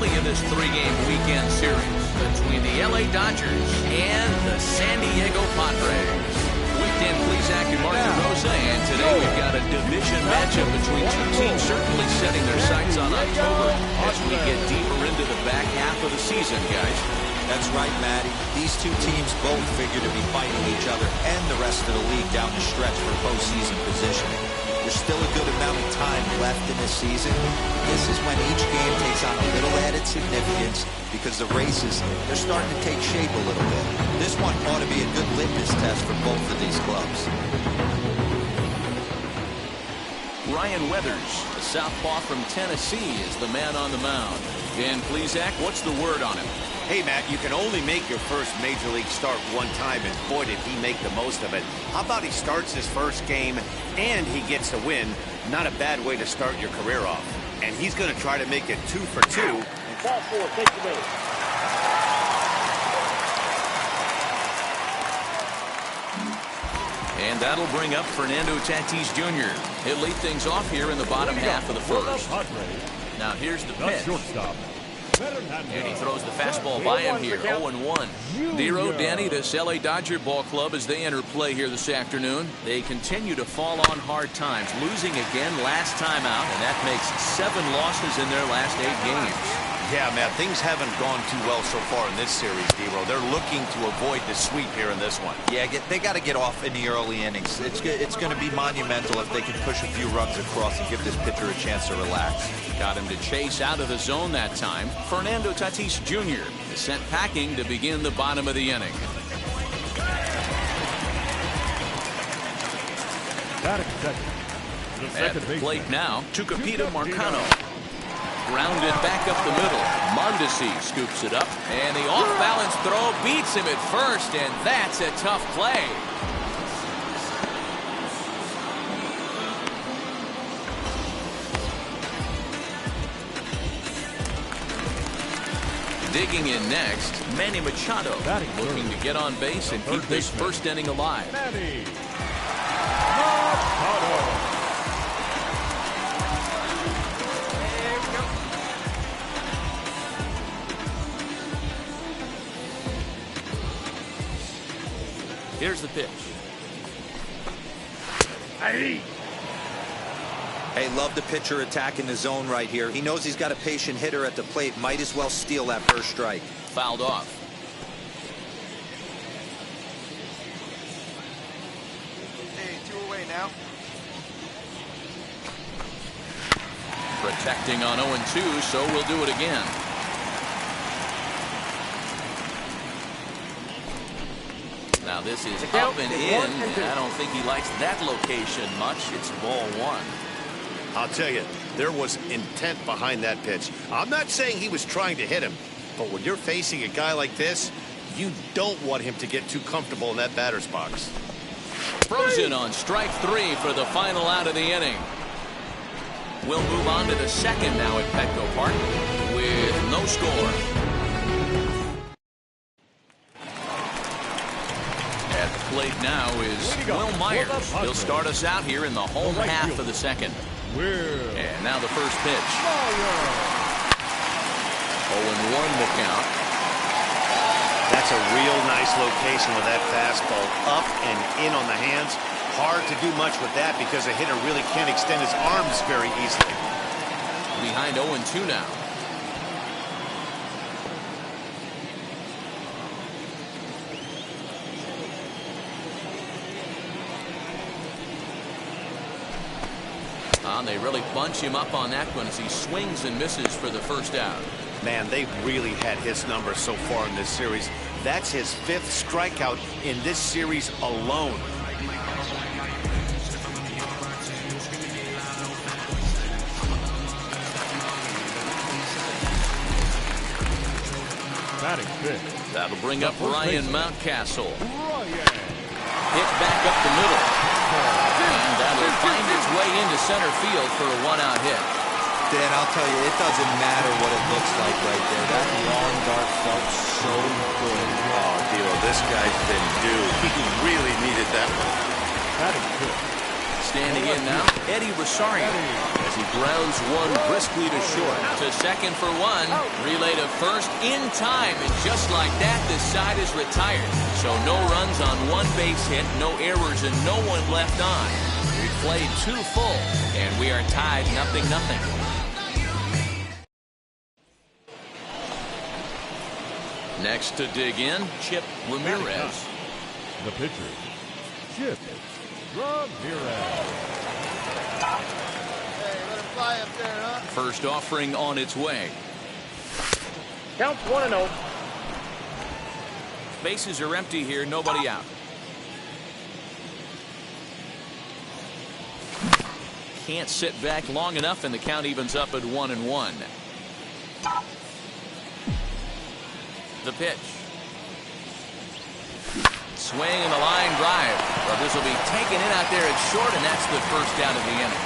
finale of this three-game weekend series between the LA Dodgers and the San Diego Padres. With Dan Plesac and Mark DeRosa, and today we've got a division matchup between two teams certainly setting their sights on October as we get deeper into the back half of the season, guys. That's right, Matty. These two teams both figure to be fighting each other and the rest of the league down the stretch for postseason positioning. There's still a good amount of time left in this season. This is when each game takes on a little added significance because the races, they're starting to take shape a little bit. This one ought to be a good litmus test for both of these clubs. Ryan Weathers, a southpaw from Tennessee, is the man on the mound. Dan Plesac, what's the word on him? Hey, Matt, you can only make your first Major League start one time, and boy, did he make the most of it. How about he starts his first game, and he gets a win? Not a bad way to start your career off. And he's going to try to make it 2 for 2. And ball 4, take the base. And that'll bring up Fernando Tatis Jr. He'll lead things off here in the bottom half of the first. Now here's the pitch. And he throws the fastball by him here, 0-1. Dero, Danny, this LA Dodger ball club as they enter play here this afternoon. They continue to fall on hard times, losing again last time out, and that makes 7 losses in their last 8 games. Yeah, Matt, things haven't gone too well so far in this series, Dero. They're looking to avoid the sweep here in this one. Yeah, they got to get off in the early innings. It's going to be monumental if they can push a few runs across and give this pitcher a chance to relax. Got him to chase out of the zone that time. Fernando Tatis Jr. is sent packing to begin the bottom of the inning. At the plate now, Tucupita Marcano. Grounded back up the middle. Mondesi scoops it up, and the off-balance throw beats him at first, and that's a tough play. Digging in next, Manny Machado, looking to get on base and keep this first inning alive. Manny Machado. Here's the pitch. Hey, love the pitcher attacking the zone right here. He knows he's got a patient hitter at the plate. Might as well steal that first strike. Fouled off. Hey, 2 away now. Protecting on 0-2, so we'll do it again. Now this is up and in. I don't think he likes that location much. It's ball 1. I'll tell you, there was intent behind that pitch. I'm not saying he was trying to hit him, but when you're facing a guy like this, you don't want him to get too comfortable in that batter's box. Frozen on strike 3 for the final out of the inning. We'll move on to the second now at Petco Park with no score. At the plate now is Will Myers. He'll start us out here in the home half of the second. And now the first pitch. 0-1 the count. That's a real nice location with that fastball up and in on the hands. Hard to do much with that because a hitter really can't extend his arms very easily. Behind 0-2 now. They really bunch him up on that one as he swings and misses for the first out. Man, they've really had his number so far in this series. That's his 5th strikeout in this series alone. That'll bring up Ryan Mountcastle. Hit back up the middle. And that'll find its way into center field for a 1-out hit. Dan, I'll tell you, it doesn't matter what it looks like right there. That long dart felt so good. Oh, Dero, this guy's been due. He really needed that one. Standing in now, Eddie Rosario, as he grounds one briskly to short. To second for one. Relay to first in time, and just like that, the side is retired. So no runs on one base hit, no errors, and no one left on. We've played 2 full, and we are tied 0-0. Next to dig in, Chip Ramirez. The pitcher, Chip Ramirez. Hey, let him fly up there, huh? First offering on its way. Count 1-0. Bases are empty here, nobody out. Can't sit back long enough, and the count evens up at 1-1. The pitch. Swing and a line drive. Well, this will be taken in out there at short, and that's the first out of the inning.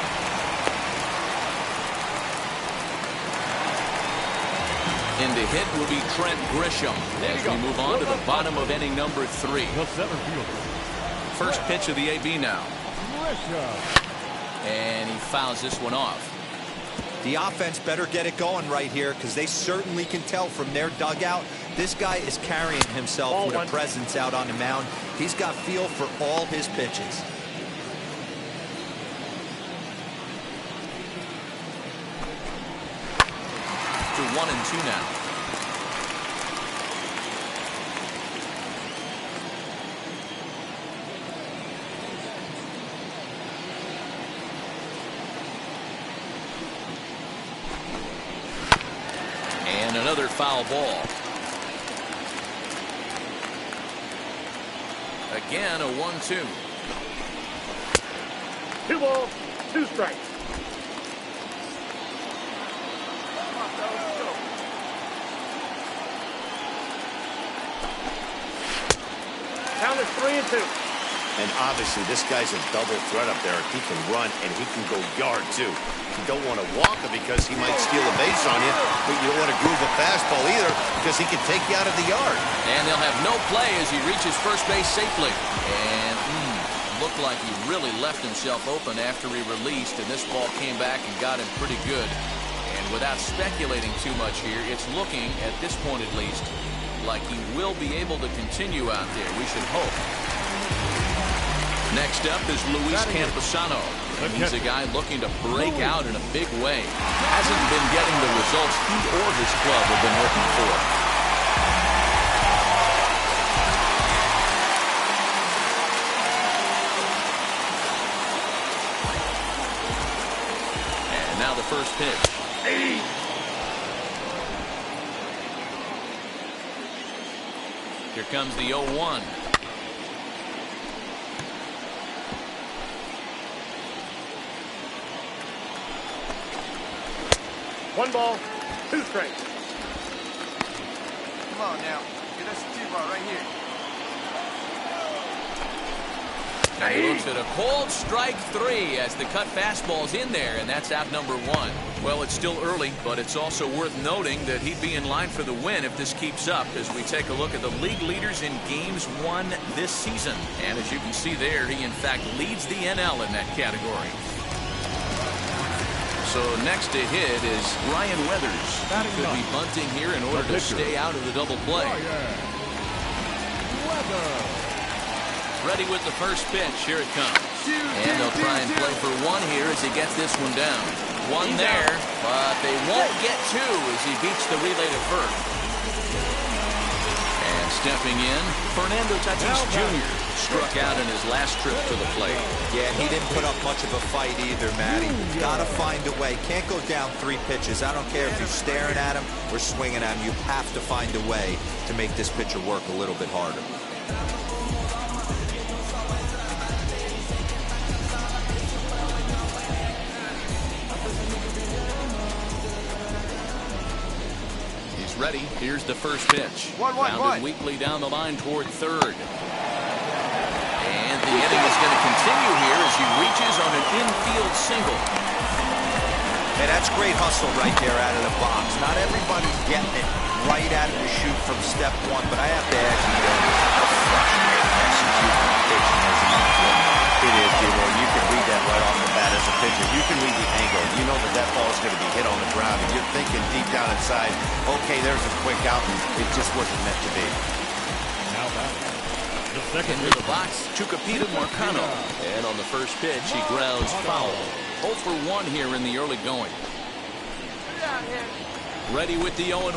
In to hit will be Trent Grisham as we move on to the bottom of inning number 3. The center fielder, First pitch of the AB now. Grisham. And he fouls this one off. The offense better get it going right here, because they certainly can tell from their dugout this guy is carrying himself with a presence out on the mound. He's got feel for all his pitches. To 1-2 now. And another foul ball. Again, a 1-2. 2 balls, 2 strikes. Count is 3-2. And obviously, this guy's a double threat up there. He can run, and he can go yard, too. You don't want to walk him because he might steal a base on you, but you don't want to groove a fastball either because he can take you out of the yard. And they'll have no play as he reaches first base safely. And looked like he really left himself open after he released, and this ball came back and got him pretty good. And without speculating too much here, it's looking, at this point at least, like he will be able to continue out there. We should hope. Next up is Luis Camposano. And he's a guy looking to break out in a big way. Hasn't been getting the results he or his club have been looking for. And now the first pitch. Here comes the 0-1. 1 ball, 2 strikes. Come on now. Get us a 2-ball right here. Now he looks at a cold strike 3 as the cut fastball's in there, and that's out number 1. Well, it's still early, but it's also worth noting that he'd be in line for the win if this keeps up as we take a look at the league leaders in games won this season. And as you can see there, he in fact leads the NL in that category. So next to hit is Ryan Weathers. He could be bunting here in order to stay out of the double play. Ready with the first pitch. Here it comes. And they'll try and play for 1 here as he gets this one down. 1 there, but they won't get 2 as he beats the relay to first. And stepping in, Fernando Tatis Jr. struck out in his last trip to the plate. Yeah, he didn't put up much of a fight either, Matty. Got to find a way. Can't go down 3 pitches. I don't care if you're staring at him or swinging at him. You have to find a way to make this pitcher work a little bit harder. Ready. Here's the first pitch. Grounded weakly down the line toward third. And the inning is going to continue here as he reaches on an infield single. Hey, that's great hustle right there out of the box. Not everybody's getting it right out of the chute from step 1, but I have to ask you, how frustrating executing pitching is in the field. It is, D-Roy. You can read that right pitcher. You can read the angle. You know that that ball is going to be hit on the ground, and you're thinking deep down inside, okay, there's a quick out, and it just wasn't meant to be. Now back. The second Into the box, Chukwupita Marcano. And on the first pitch, he grounds foul. 0 for 1 here in the early going. Ready with the 0-1.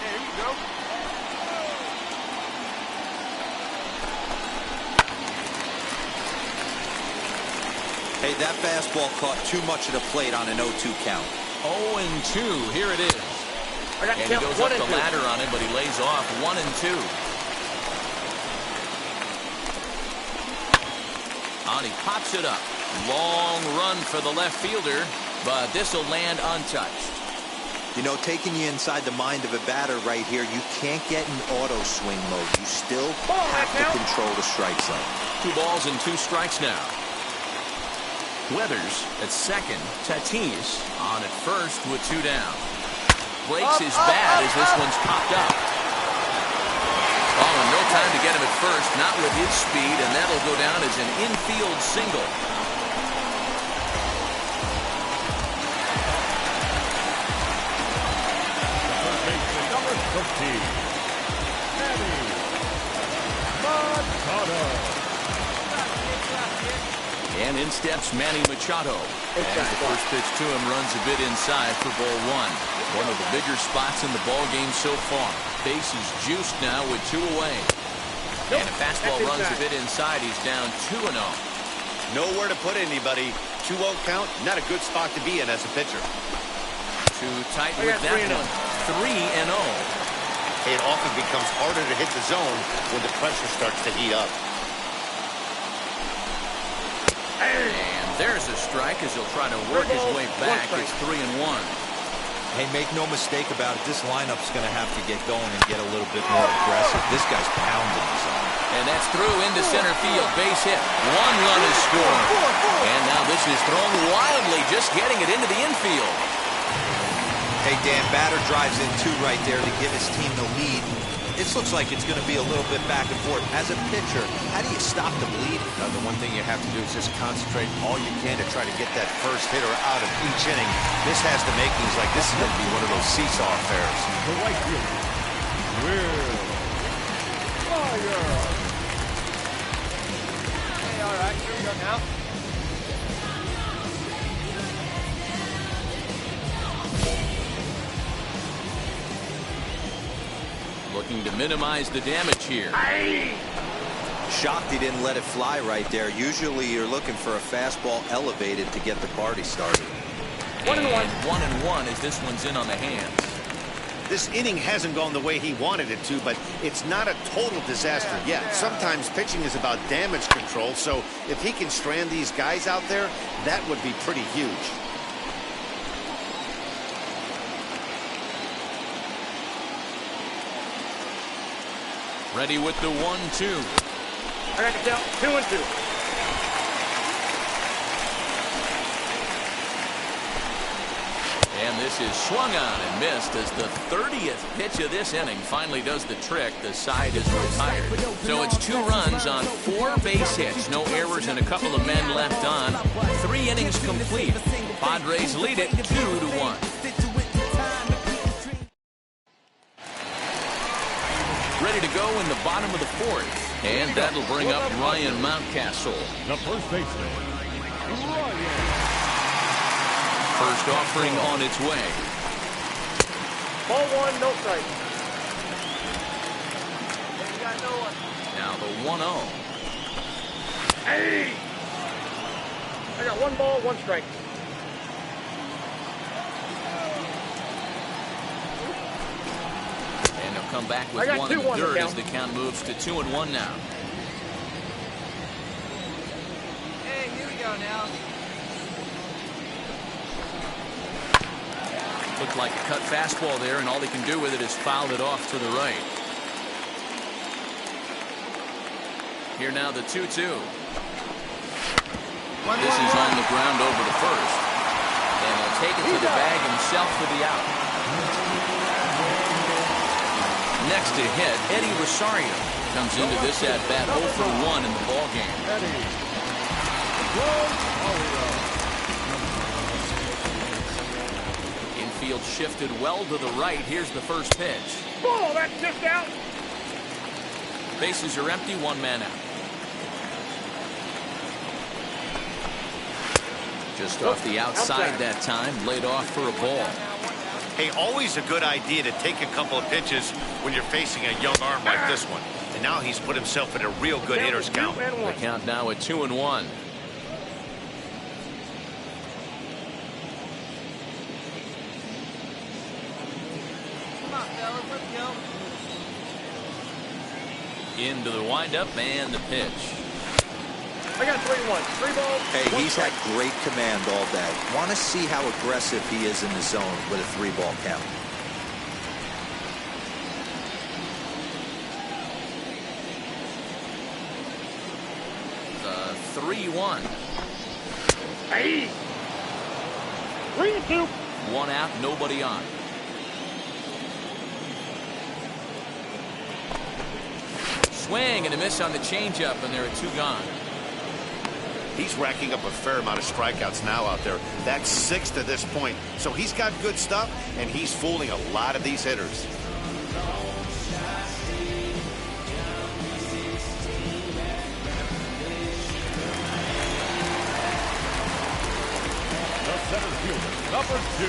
There you go. Hey, that fastball caught too much of the plate on an 0-2 count. 0-2. Here it is. I got And he count goes 1 up and the 2. ladder on it, but he lays off 1-2. And he pops it up. Long run for the left fielder, but this will land untouched. You know, taking you inside the mind of a batter right here, you can't get in auto swing mode. You still have to control the strike zone. 2 balls and 2 strikes now. Weathers at second. Tatis on at first with 2 down. Breaks his bat as this one's popped up. Oh, and no time to get him at first, not with his speed, and that'll go down as an infield single. first baseman, number 13. Manny Machado. And in steps Manny Machado. And the first pitch to him runs a bit inside for ball 1. One of the bigger spots in the ball game so far. Base is juiced now with 2 away. And a fastball runs a bit inside. He's down 2-0. Nowhere to put anybody. 2-0 count, not a good spot to be in as a pitcher. Too tight with that one. 3-0. It often becomes harder to hit the zone when the pressure starts to heat up. And there's a strike as he'll try to work his way back. It's 3-1. Hey, make no mistake about it. This lineup's going to have to get going and get a little bit more aggressive. This guy's pounding his own. And that's through into center field. Base hit. 1 run is scored. And now this is thrown wildly, just getting it into the infield. Hey, Dan, batter drives in 2 right there to give his team the lead. This looks like it's going to be a little bit back and forth. As a pitcher, how do you stop the bleeding? The one thing you have to do is just concentrate all you can to try to get that first hitter out of each inning. This has the makings like this is going to be one of those seesaw affairs. The right fielder, Will Fire. Hey, all right, here we go now. Looking to minimize the damage here. Shocked he didn't let it fly right there. Usually you're looking for a fastball elevated to get the party started. 1-1. 1-1 as this one's in on the hands. This inning hasn't gone the way he wanted it to, but it's not a total disaster yet. Sometimes pitching is about damage control, so if he can strand these guys out there, that would be pretty huge. Ready with the 1-2. I got count 2-2. And this is swung on and missed as the 30th pitch of this inning finally does the trick. The side is retired. So it's 2 runs on 4 base hits. No errors and a couple of men left on. 3 innings complete. Padres lead it 2-1. Ready to go in the bottom of the 4th. And that'll bring up Ryan Mountcastle. The first baseman, Ryan. First offering on its way. Ball 1, no strike. You got no one. Now the 1-0. Hey! I got 1 ball, 1 strike. And they'll come back with 1 in the third as the count moves to 2-1 now. Hey, here we go now. Looked like a cut fastball there, and all they can do with it is foul it off to the right. Here now the 2-2. This is on the ground over to first. And he'll take it to the bag himself for the out. next to hit, Eddie Rosario, comes into this at-bat 0 for 1 in the ballgame. Infield shifted well to the right. Here's the first pitch. Ball, that's just out. Bases are empty, 1 man out. Just off the outside that time, laid off for a ball. Hey, always a good idea to take a couple of pitches when you're facing a young arm like this one. And now he's put himself in a real good hitter's count. The count now at 2-1. Come on, fellas, let's go. Into the windup and the pitch. I got 3-1. 3 balls. Hey, he's had great command all day. Want to see how aggressive he is in the zone with a 3-ball count. The 3-1. Hey. 3-2. 1 out, nobody on. Swing and a miss on the changeup, and there are 2 gone. He's racking up a fair amount of strikeouts now out there. That's 6 to this point. So he's got good stuff, and he's fooling a lot of these hitters. The center fielder, number 2,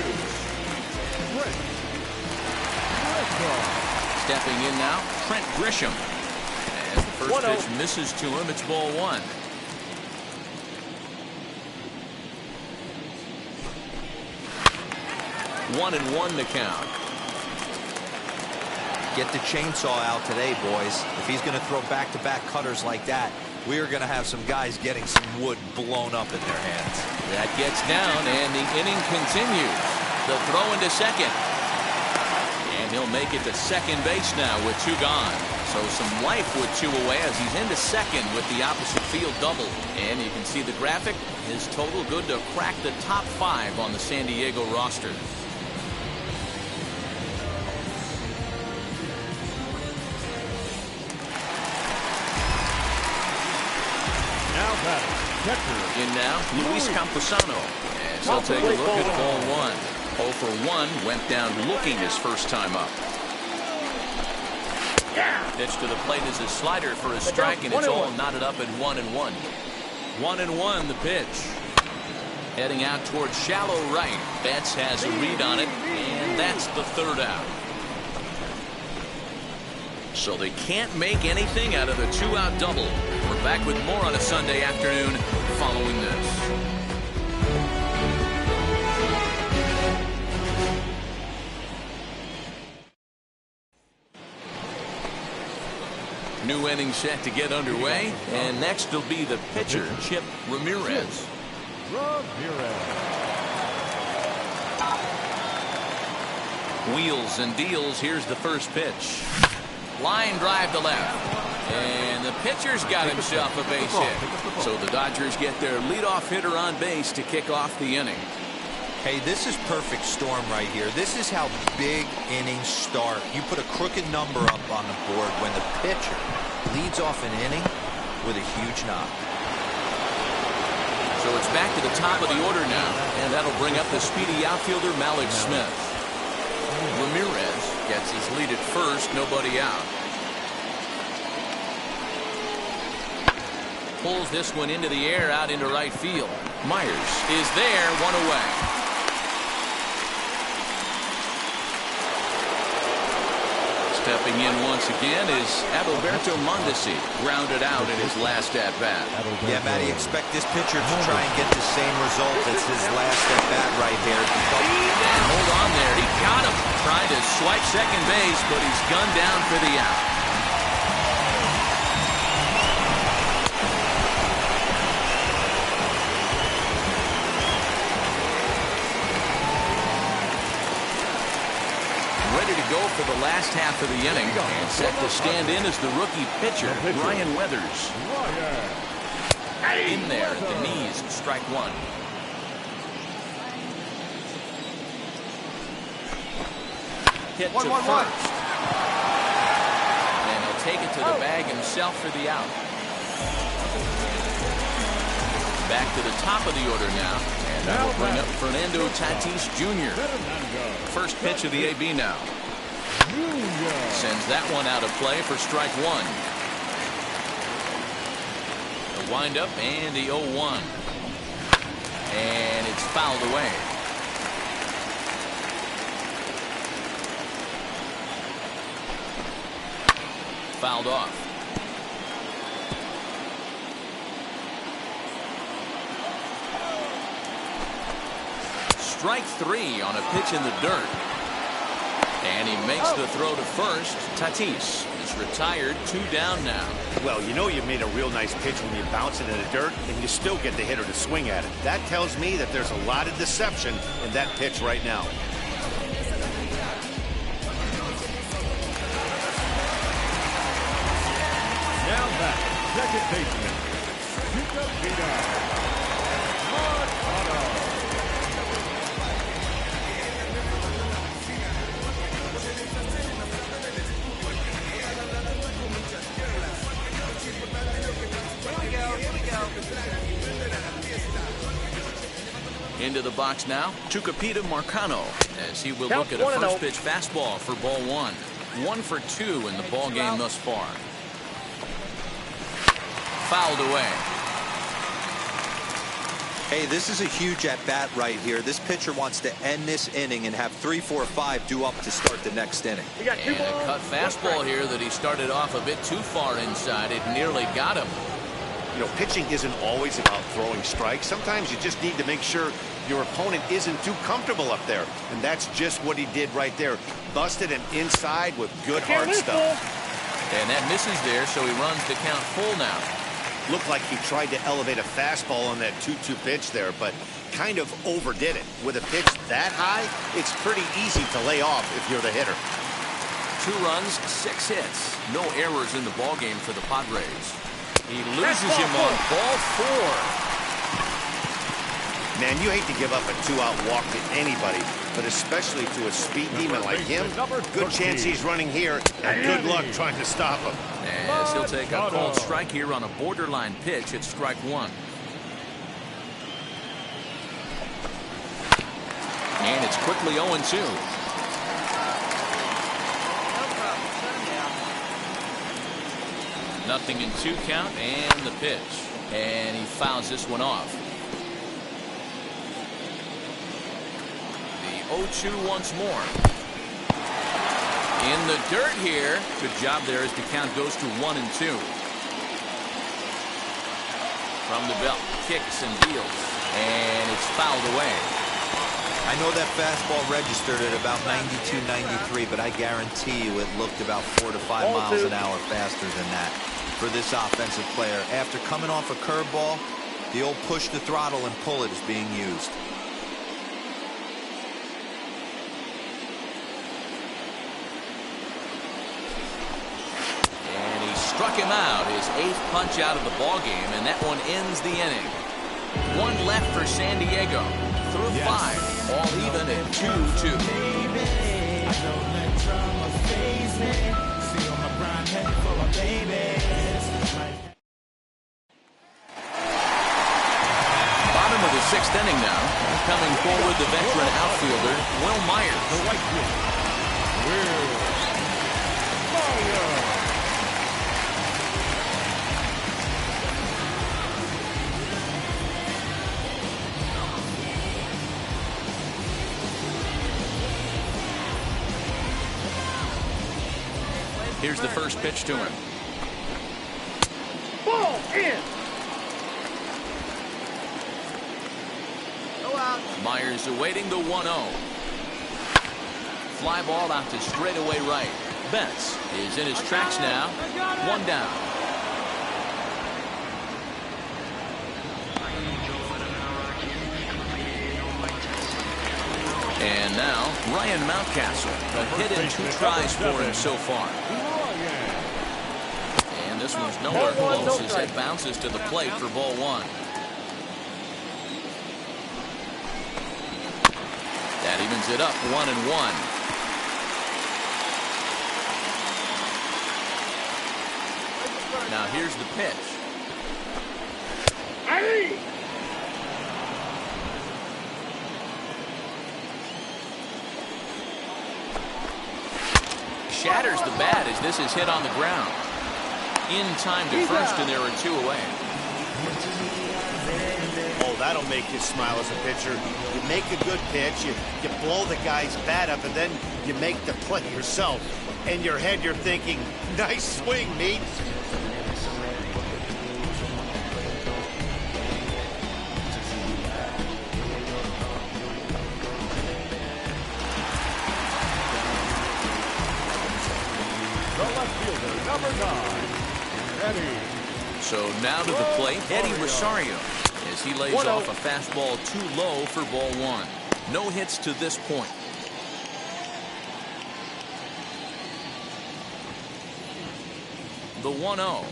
Trent Grisham. Stepping in now, Trent Grisham. As the first pitch misses to him, it's ball 1. 1-1 the count. Get the chainsaw out today, boys. If he's going to throw back-to-back cutters like that, we are going to have some guys getting some wood blown up in their hands. That gets down, and the inning continues. The throw into second. And he'll make it to second base now with 2 gone. So some life with 2 away as he's into second with the opposite field double. And you can see the graphic. His total good to crack the top 5 on the San Diego roster. In now, Luis Camposano. As he'll take a look at ball 1. 0 for 1, went down looking his first time up. Pitch to the plate is a slider for a strike, and it's all knotted up at 1-1. 1-1 the pitch. Heading out towards shallow right. Betts has a read on it, and that's the 3rd out. So they can't make anything out of the 2-out double. We're back with more on a Sunday afternoon following this. New inning set to get underway, and next will be the pitcher, Chip Ramirez. Wheels and deals. Here's the first pitch. Line drive to left. And the pitcher's got himself a base hit. So the Dodgers get their leadoff hitter on base to kick off the inning. Hey, this is perfect storm right here. This is how big innings start. You put a crooked number up on the board when the pitcher leads off an inning with a huge knock. So it's back to the top of the order now. And that'll bring up the speedy outfielder Malik Smith. Ramirez gets his lead at first, nobody out. Pulls this one into the air out into right field. Myers is there, 1 away. Stepping in once again is Adalberto Mondesi, grounded out in his last at-bat. Yeah, Matty, expect this pitcher to try and get the same result as his last at-bat right here. And hold on there, he got him. Trying to swipe second base, but he's gunned down for the out. Ready to go for the last half of the inning, and set to stand in as the rookie pitcher, Ryan Weathers. In there at the knees, strike 1. Hit to first. take it to the bag himself for the out. Back to the top of the order now. And that will bring up Fernando Tatis Jr. First pitch of the AB now. Sends that one out of play for strike one. The windup and the 0-1. And it's fouled away. Fouled off. Strike three on a pitch in the dirt. And he makes the throw to first. Tatis is retired, 2 down now. Well, you know you made a real nice pitch when you bounce it in the dirt and you still get the hitter to swing at it. That tells me that there's a lot of deception in that pitch right now. Now back, second baseman, Into the box now, Tucupita Marcano, as he will look at a first pitch fastball for ball one. 1 for 2 in the ball game thus far. Fouled away. Hey, this is a huge at-bat right here. This pitcher wants to end this inning and have 3, 4, 5 due up to start the next inning. And a cut fastball here that he started off a bit too far inside. It nearly got him. You know, pitching isn't always about throwing strikes. Sometimes you just need to make sure your opponent isn't too comfortable up there. And that's just what he did right there. Busted him inside with good hard stuff. And that misses there, so he runs the count full now. Looked like he tried to elevate a fastball on that 2-2 pitch there, but kind of overdid it. With a pitch that high, it's pretty easy to lay off if you're the hitter. 2 runs, 6 hits. No errors in the ballgame for the Padres. He loses him on ball 4. Man, you hate to give up a 2-out walk to anybody, but especially to a speed demon like him. Good chance he's running here, and good luck trying to stop him. As he'll take a cold strike here on a borderline pitch at strike 1. And it's quickly 0-2. Nothing in 2 count, and the pitch. And he fouls this one off. The 0-2 once more. In the dirt here. Good job there as the count goes to 1-2. From the belt, kicks and deals. And it's fouled away. I know that fastball registered at about 92, 93, but I guarantee you it looked about 4 to 5 miles an hour faster than that for this offensive player. After coming off a curveball, the old push the throttle and pull it is being used. And he struck him out, his 8th punch out of the ballgame, and that one ends the inning. 1 left for San Diego. Through 5, all even at 2-2. Bottom of the 6th inning now. Coming forward, the veteran outfielder, Will Myers. Here's the first pitch to him. Ball in. Go out. Myers awaiting the 1-0. Fly ball out to straightaway right. Betts is in his tracks now. 1 down. And now Ryan Mountcastle, a hit and 2 tries for him so far. And this one's nowhere close as it bounces to the plate for ball 1. That evens it up 1-1. Now here's the pitch. Hey! Shatters the bat as this is hit on the ground. In time to first, and there are 2 away. Oh, that'll make you smile as a pitcher. You make a good pitch, you blow the guy's bat up, and then you make the play yourself. In your head, you're thinking, nice swing, mate. The left fielder, number 9, Eddie. So now to the plate, Eddie Rosario, as he lays off a fastball too low for ball 1. No hits to this point. The 1-0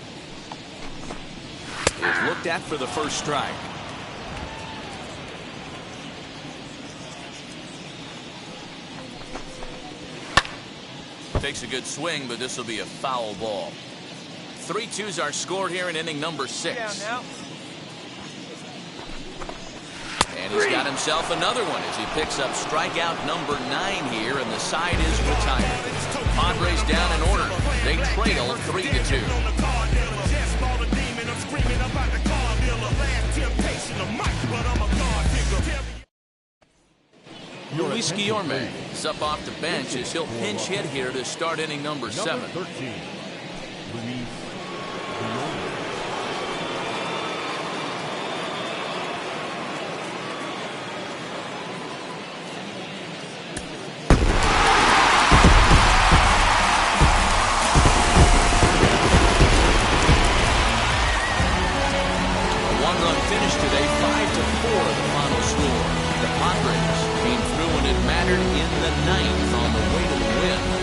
is looked at for the first strike. Takes a good swing, but this will be a foul ball. 3-2s are scored here in inning number 6. And he's got himself another one as he picks up strikeout number 9 here, and the side is retired. Padres down in order. They trail 3-2. Luis Guillorme is up off the bench as he'll pinch hit here to start inning number 7. Number 13, Luis A one-run finish today, 5-4 the final score. The Padres came through when it mattered in the 9th on the way to the win.